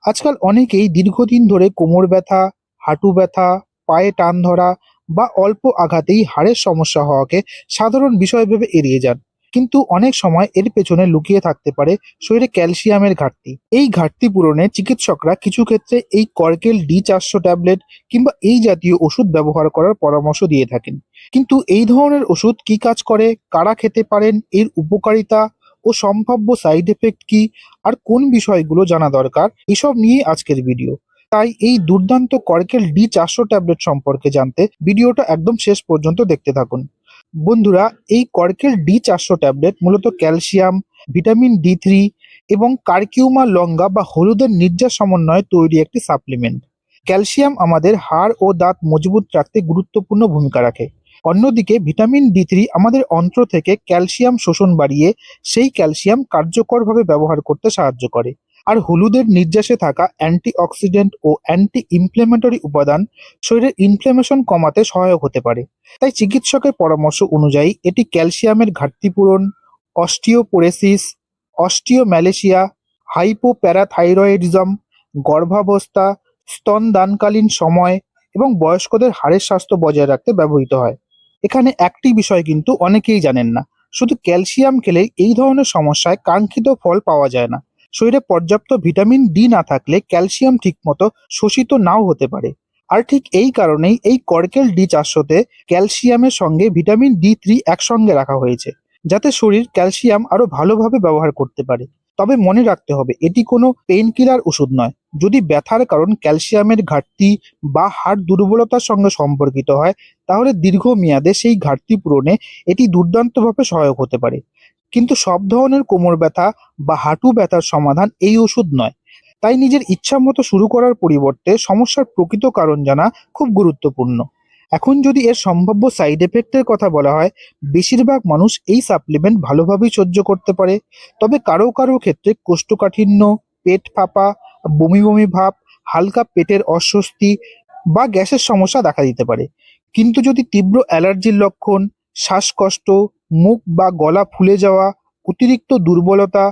আজকাল অনেকেই দীর্ঘদিন ধরে কোমর ব্যথা, হাঁটু ব্যথা, পায়ে টান ধরা বা অল্প আঘাতেই হাড়ের সমস্যা হওয়াকে সাধারণ বিষয় ভেবে এড়িয়ে যান। কিন্তু অনেক সময় এর পেছনে লুকিয়ে থাকতে পারে শরীরে ক্যালসিয়ামের ঘাটতি। এই ঘাটতি পূরণে চিকিৎসকরা কিছু ক্ষেত্রে এই কর্কেল ডি 400 ট্যাবলেট কিংবা এই জাতীয় ওষুধ ব্যবহার করার পরামর্শ দিয়ে থাকেন। কিন্তু এই ধরনের ওষুধ কি কাজ করে, কারা খেতে পারেন, এর উপকারিতা ও সম্ভাব্য সাইড এফেক্ট কি, আর কোন বিষয়গুলো জানা দরকার, এসব নিয়ে আজকের ভিডিও। তাই এই দুর্দান্ত কর্কেল ডি 400 ট্যাবলেট সম্পর্কে জানতে ভিডিওটা একদম শেষ পর্যন্ত দেখতে থাকুন। বন্ধুরা, এই কর্কেল ডি 400 ট্যাবলেট মূলত ক্যালসিয়াম, ভিটামিন D3 এবং কারকিউমা লঙ্গা বা হলুদের নির্যাস সমন্বয়ে তৈরি একটি সাপ্লিমেন্ট। ক্যালসিয়াম আমাদের হাড় ও দাঁত মজবুত রাখতে গুরুত্বপূর্ণ ভূমিকা রাখে। অন্যদিকে ভিটামিন D3 আমাদের অন্ত্র থেকে ক্যালসিয়াম শোষণ বাড়িয়ে সেই ক্যালসিয়াম কার্যকরভাবে ব্যবহার করতে সাহায্য করে। আর হলুদের নির্যাসে থাকা অ্যান্টিঅক্সিডেন্ট ও অ্যান্টি ইনফ্ল্যামেটরি উপাদান শরীরের ইনফ্ল্যামেশন কমাতে সহায়ক হতে পারে। তাই চিকিৎসকের পরামর্শ অনুযায়ী এটি ক্যালসিয়ামের ঘাটতি পূরণ, অস্টিওপোরোসিস, অস্টিওম্যালেশিয়া, হাইপোপ্যারাথাইরয়েডিজম, গর্ভাবস্থা, স্তনদানকালীন সময় এবং বয়স্কদের হাড়ের স্বাস্থ্য বজায় রাখতে ব্যবহৃত হয়। এখানে একটি বিষয় কিন্তু অনেকেই জানেন না, শুধু ক্যালসিয়াম খেলে এই ধরনের সমস্যায় কাঙ্ক্ষিত ফল পাওয়া যায় না। শরীরে পর্যাপ্ত ভিটামিন D না থাকলে ক্যালসিয়াম ঠিকমতো শোষিত নাও হতে পারে। আর ঠিক এই কারণেই এই কর্কেল ডি 400-তে ক্যালসিয়ামের সঙ্গে ভিটামিন D3 একসঙ্গে রাখা হয়েছে, যাতে শরীর ক্যালসিয়াম আরো ভালোভাবে ব্যবহার করতে পারে। তবে মনে রাখতে হবে, এটি কোনো পেইন কিলার ওষুধ নয়। যদি ব্যথার কারণ ক্যালসিয়ামের ঘাটতি বা হাড় দুর্বলতার সঙ্গে সম্পর্কিত হয়, তাহলে দীর্ঘমেয়াদে সেই ঘাটতি পূরণে এটি দুর্দান্তভাবে সহায়ক হতে পারে। কিন্তু সব ধরনের কোমর ব্যথা বা হাঁটু ব্যথার সমাধান এই ওষুধ নয়। তাই নিজের ইচ্ছামতো শুরু করার পরিবর্তে সমস্যার প্রকৃত কারণ জানা খুব গুরুত্বপূর্ণ। এখন যদি এর সম্ভাব্য সাইড এফেক্টের কথা বলা হয়, বেশিরভাগ মানুষ এই সাপ্লিমেন্ট ভালোভাবেই সহ্য করতে পারে। তবে কারো কারো ক্ষেত্রে কোষ্ঠকাঠিন্য, পেট ফাঁপা, বমি বমি ভাব, হালকা পেটের অস্বস্তি বা গ্যাসের সমস্যা দেখা দিতে পারে। কিন্তু যদি তীব্র অ্যালার্জির লক্ষণ, শ্বাসকষ্ট, মুখ বা গলা ফুলে যাওয়া, অতিরিক্ত দুর্বলতা,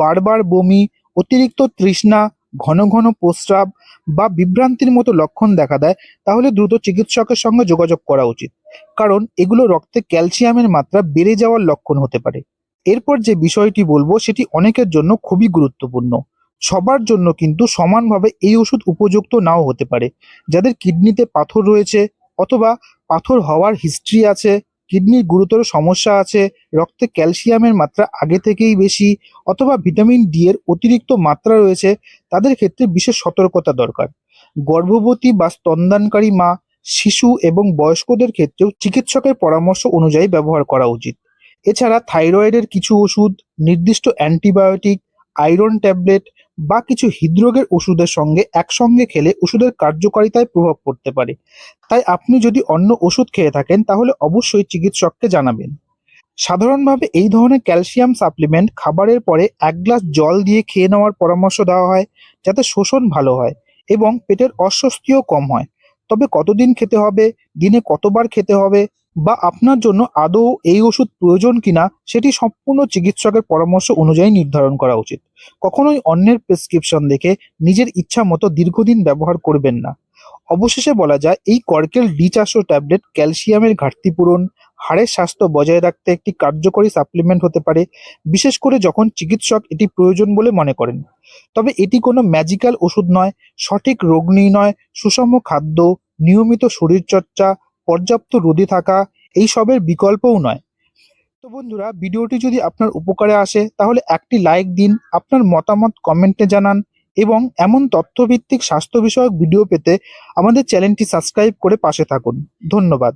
বারবার বমি, অতিরিক্ত তৃষ্ণা, ঘন ঘন প্রস্রাব বা বিভ্রান্তির মতো লক্ষণ দেখা দেয়, তাহলে দ্রুত চিকিৎসকের সঙ্গে যোগাযোগ করা উচিত। কারণ এগুলো রক্তে ক্যালসিয়ামের মাত্রা বেড়ে যাওয়ার লক্ষণ হতে পারে। এরপর যে বিষয়টি বলবো সেটি অনেকের জন্য খুবই গুরুত্বপূর্ণ। সবার জন্য কিন্তু সমানভাবে এই ওষুধ উপযুক্ত নাও হতে পারে। যাদের কিডনিতে পাথর রয়েছে অথবা পাথর হওয়ার হিস্ট্রি আছে, কিডনির গুরুতর সমস্যা আছে, রক্তে ক্যালসিয়ামের মাত্রা আগে থেকেই বেশি, অথবা ভিটামিন D এর অতিরিক্ত মাত্রা রয়েছে, তাদের ক্ষেত্রে বিশেষ সতর্কতা দরকার। গর্ভবতী বা স্তন্যদানকারী মা, শিশু এবং বয়স্কদের ক্ষেত্রেও চিকিৎসকের পরামর্শ অনুযায়ী ব্যবহার করা উচিত। এছাড়া থাইরয়েডের কিছু ওষুধ, নির্দিষ্ট অ্যান্টিবায়োটিক, আয়রন ট্যাবলেট বা কিছু হৃদরোগের ওষুধের সঙ্গে একসঙ্গে খেলে ওষুধের কার্যকারিতায় প্রভাব পড়তে পারে। তাই আপনি যদি অন্য ওষুধ খেয়ে থাকেন, তাহলে অবশ্যই চিকিৎসককে জানাবেন। সাধারণভাবে এই ধরনের ক্যালসিয়াম সাপ্লিমেন্ট খাবারের পরে 1 গ্লাস জল দিয়ে খেয়ে নেওয়ার পরামর্শ দেওয়া হয়, যাতে শোষণ ভালো হয় এবং পেটের অস্বস্তিও কম হয়। তবে কতদিন খেতে হবে, দিনে কতবার খেতে হবে বা আপনার জন্য আদৌ এই ওষুধ প্রয়োজন কিনা, সেটি সম্পূর্ণ চিকিৎসকের পরামর্শ অনুযায়ী নির্ধারণ করা উচিত। কখনোই অন্যের প্রেসক্রিপশন দেখে নিজের ইচ্ছা মতো দীর্ঘদিন ব্যবহার করবেন না। অবশেষে বলা যায়, এই কর্কেল ডি 400 ট্যাবলেট ক্যালসিয়ামের ঘাটতি পূরণ, হাড়ের স্বাস্থ্য বজায় রাখতে একটি কার্যকরী সাপ্লিমেন্ট হতে পারে, বিশেষ করে যখন চিকিৎসক এটি প্রয়োজন বলে মনে করেন। তবে এটি কোনো ম্যাজিক্যাল ওষুধ নয়। সঠিক রোগ নির্ণয়, সুষম খাদ্য, নিয়মিত শরীরচর্চা, পর্যাপ্ত রোদে থাকা এইসবের বিকল্পও নয়। তো বন্ধুরা, ভিডিওটি যদি আপনার উপকারে আসে তাহলে একটি লাইক দিন, আপনার মতামত কমেন্টে জানান এবং এমন তথ্যভিত্তিক স্বাস্থ্য বিষয়ক ভিডিও পেতে আমাদের চ্যানেলটি সাবস্ক্রাইব করে পাশে থাকুন। ধন্যবাদ।